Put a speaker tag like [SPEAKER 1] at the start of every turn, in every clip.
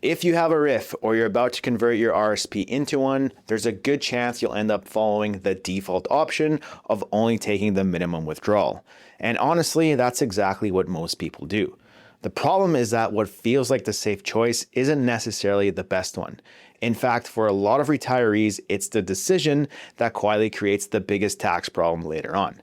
[SPEAKER 1] If you have a RRIF or you're about to convert your RRSP into one, there's a good chance you'll end up following the default option of only taking the minimum withdrawal. And honestly, that's exactly what most people do. The problem is that what feels like the safe choice isn't necessarily the best one. In fact, for a lot of retirees, it's the decision that quietly creates the biggest tax problem later on.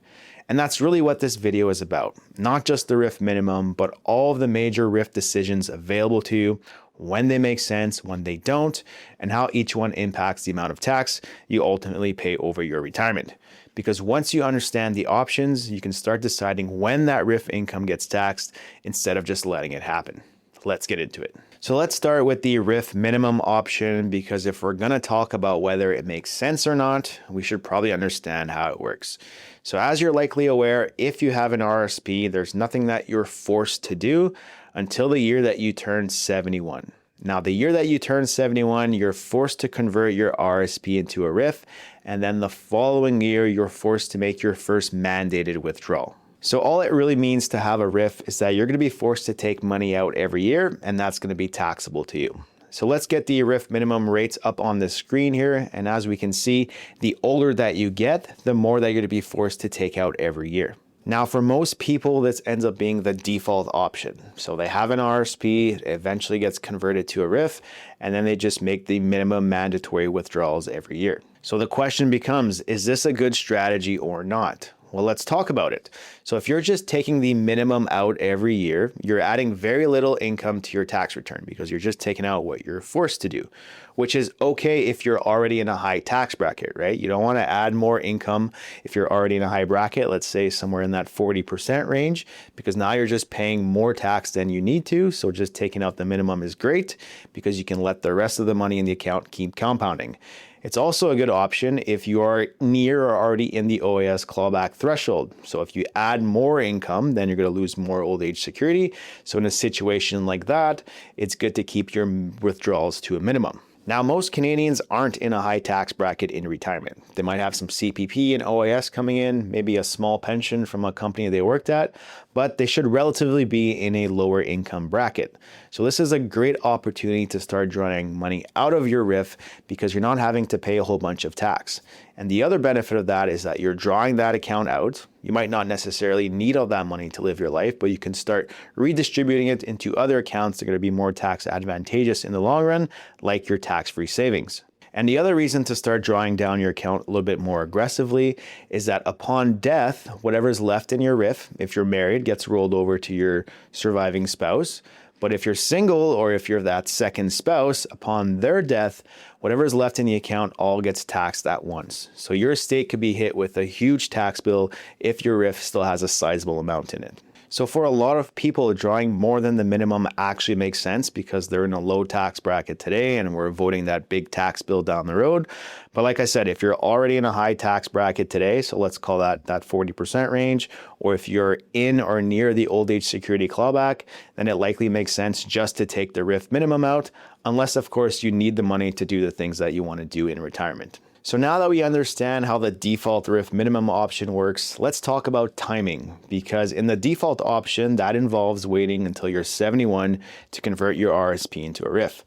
[SPEAKER 1] And that's really what this video is about. Not just the RRIF minimum, but all of the major RRIF decisions available to you, when they make sense, when they don't, and how each one impacts the amount of tax you ultimately pay over your retirement. Because once you understand the options, you can start deciding when that RRIF income gets taxed instead of just letting it happen. Let's get into it. So let's start with the RRIF minimum option, because if we're going to talk about whether it makes sense or not, we should probably understand how it works. So as you're likely aware, if you have an RRSP, there's nothing that you're forced to do until the year that you turn 71. Now, the year that you turn 71, you're forced to convert your RRSP into a RRIF, and then the following year, you're forced to make your first mandated withdrawal. So all it really means to have a RRIF is that you're going to be forced to take money out every year, and that's going to be taxable to you. So let's get the RRIF minimum rates up on the screen here. And as we can see, the older that you get, the more that you're going to be forced to take out every year. Now, for most people, this ends up being the default option. So they have an RRSP, it eventually gets converted to a RRIF, and then they just make the minimum mandatory withdrawals every year. So the question becomes, is this a good strategy or not? Well, let's talk about it. So if you're just taking the minimum out every year, you're adding very little income to your tax return because you're just taking out what you're forced to do, which is okay if you're already in a high tax bracket, right? You don't want to add more income if you're already in a high bracket, let's say somewhere in that 40% range, because now you're just paying more tax than you need to. So just taking out the minimum is great because you can let the rest of the money in the account keep compounding. It's also a good option if you are near or already in the OAS clawback threshold. So if you add more income, then you're going to lose more old age security. So in a situation like that, it's good to keep your withdrawals to a minimum. Now, most Canadians aren't in a high tax bracket in retirement. They might have some CPP and OAS coming in, maybe a small pension from a company they worked at, but they should relatively be in a lower income bracket. So this is a great opportunity to start drawing money out of your RRIF because you're not having to pay a whole bunch of tax. And the other benefit of that is that you're drawing that account out. You might not necessarily need all that money to live your life, but you can start redistributing it into other accounts that are going to be more tax advantageous in the long run, like your tax-free savings. And the other reason to start drawing down your account a little bit more aggressively is that upon death, whatever's left in your RRIF, if you're married, gets rolled over to your surviving spouse. But if you're single or if you're that second spouse, upon their death, whatever is left in the account all gets taxed at once. So your estate could be hit with a huge tax bill if your RRIF still has a sizable amount in it. So for a lot of people, drawing more than the minimum actually makes sense because they're in a low tax bracket today and we're avoiding that big tax bill down the road. But like I said, if you're already in a high tax bracket today, so let's call that 40% range, or if you're in or near the old age security clawback, then it likely makes sense just to take the RRIF minimum out, unless of course you need the money to do the things that you want to do in retirement. So now that we understand how the default RRIF minimum option works, let's talk about timing, because in the default option, that involves waiting until you're 71 to convert your RRSP into a RRIF.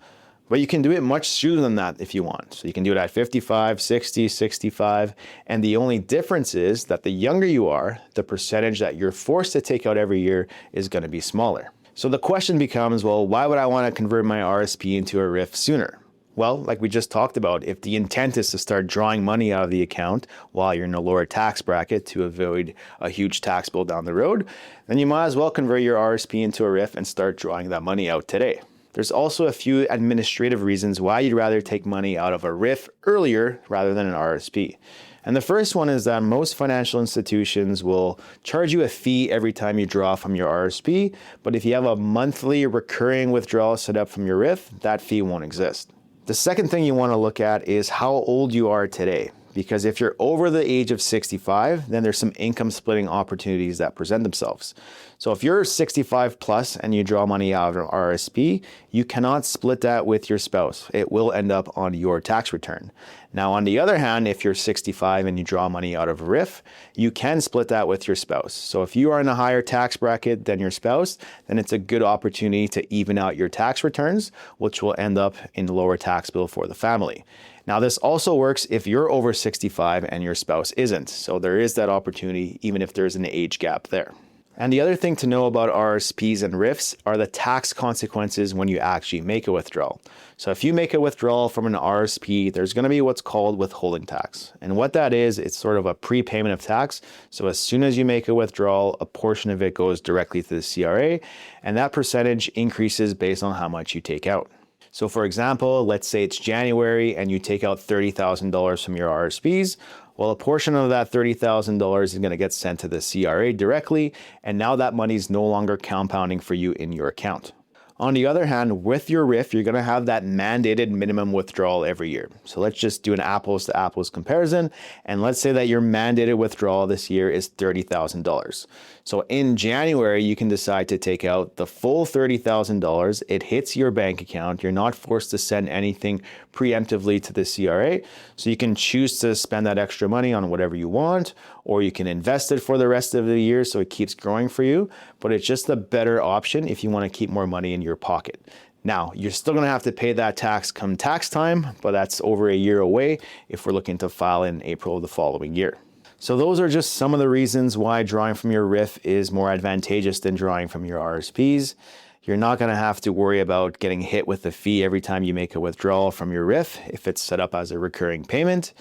[SPEAKER 1] But you can do it much sooner than that if you want. So you can do it at 55, 60, 65, and the only difference is that the younger you are, the percentage that you're forced to take out every year is going to be smaller. So the question becomes, well, why would I want to convert my RRSP into a RRIF sooner? Well, like we just talked about, if the intent is to start drawing money out of the account while you're in a lower tax bracket to avoid a huge tax bill down the road, then you might as well convert your RRSP into a RRIF and start drawing that money out today. There's also a few administrative reasons why you'd rather take money out of a RRIF earlier rather than an RRSP. And the first one is that most financial institutions will charge you a fee every time you draw from your RRSP, but if you have a monthly recurring withdrawal set up from your RRIF, that fee won't exist. The second thing you want to look at is how old you are today, because if you're over the age of 65, then there's some income splitting opportunities that present themselves. So if you're 65 plus and you draw money out of RRSP, you cannot split that with your spouse. It will end up on your tax return. Now, on the other hand, if you're 65 and you draw money out of RRIF, you can split that with your spouse. So if you are in a higher tax bracket than your spouse, then it's a good opportunity to even out your tax returns, which will end up in the lower tax bill for the family. Now, this also works if you're over 65 and your spouse isn't. So there is that opportunity, even if there's an age gap there. And the other thing to know about RRSPs and RRIFs are the tax consequences when you actually make a withdrawal. So if you make a withdrawal from an RRSP, there's going to be what's called withholding tax. And what that is, it's sort of a prepayment of tax. So as soon as you make a withdrawal, a portion of it goes directly to the CRA, and that percentage increases based on how much you take out. So for example, let's say it's January and you take out $30,000 from your RRSPs. Well, a portion of that $30,000 is going to get sent to the CRA directly, and now that money is no longer compounding for you in your account. On the other hand, with your RRIF, you're going to have that mandated minimum withdrawal every year. So let's just do an apples to apples comparison. And let's say that your mandated withdrawal this year is $30,000. So in January, you can decide to take out the full $30,000. It hits your bank account. You're not forced to send anything preemptively to the CRA. So you can choose to spend that extra money on whatever you want, or you can invest it for the rest of the year so it keeps growing for you. But it's just a better option if you want to keep more money in your pocket. Now, you're still going to have to pay that tax come tax time, but that's over a year away if we're looking to file in April of the following year. So those are just some of the reasons why drawing from your RRIF is more advantageous than drawing from your RRSPs. You're not going to have to worry about getting hit with a fee every time you make a withdrawal from your RRIF if it's set up as a recurring payment.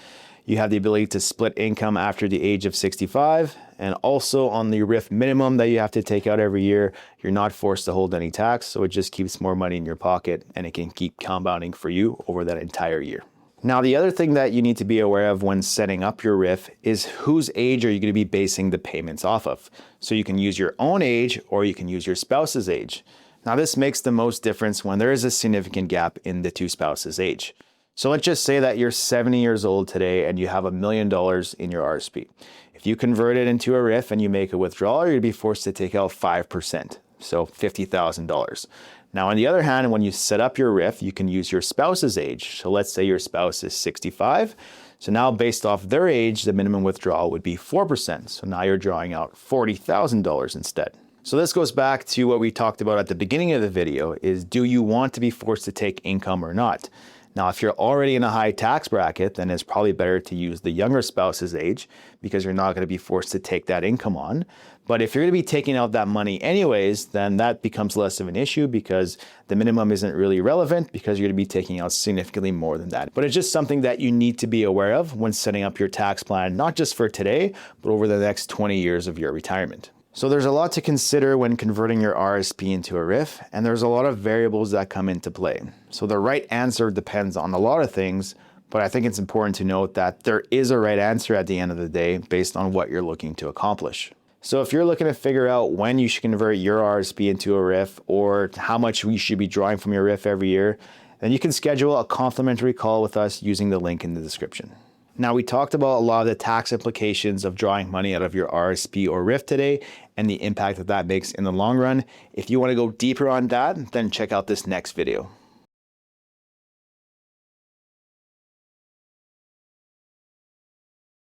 [SPEAKER 1] You have the ability to split income after the age of 65. And also on the RRIF minimum that you have to take out every year, you're not forced to hold any tax. So it just keeps more money in your pocket and it can keep compounding for you over that entire year. Now, the other thing that you need to be aware of when setting up your RRIF is whose age are you going to be basing the payments off of. So you can use your own age or you can use your spouse's age. Now, this makes the most difference when there is a significant gap in the two spouses' age. So let's just say that you're 70 years old today and you have $1 million in your RRSP. If you convert it into a RRIF and you make a withdrawal, you're going to be forced to take out 5%, so $50,000. Now, on the other hand, when you set up your RRIF, you can use your spouse's age. So let's say your spouse is 65. So now based off their age, the minimum withdrawal would be 4%. So now you're drawing out $40,000 instead. So this goes back to what we talked about at the beginning of the video is, do you want to be forced to take income or not? Now, if you're already in a high tax bracket, then it's probably better to use the younger spouse's age because you're not going to be forced to take that income on. But if you're going to be taking out that money anyways, then that becomes less of an issue because the minimum isn't really relevant because you're going to be taking out significantly more than that. But it's just something that you need to be aware of when setting up your tax plan, not just for today, but over the next 20 years of your retirement. So there's a lot to consider when converting your RRSP into a RRIF, and there's a lot of variables that come into play. So the right answer depends on a lot of things, but I think it's important to note that there is a right answer at the end of the day based on what you're looking to accomplish. So if you're looking to figure out when you should convert your RRSP into a RRIF or how much you should be drawing from your RRIF every year, then you can schedule a complimentary call with us using the link in the description. Now, we talked about a lot of the tax implications of drawing money out of your RRSP or RRIF today and the impact that that makes in the long run. If you want to go deeper on that, then check out this next video.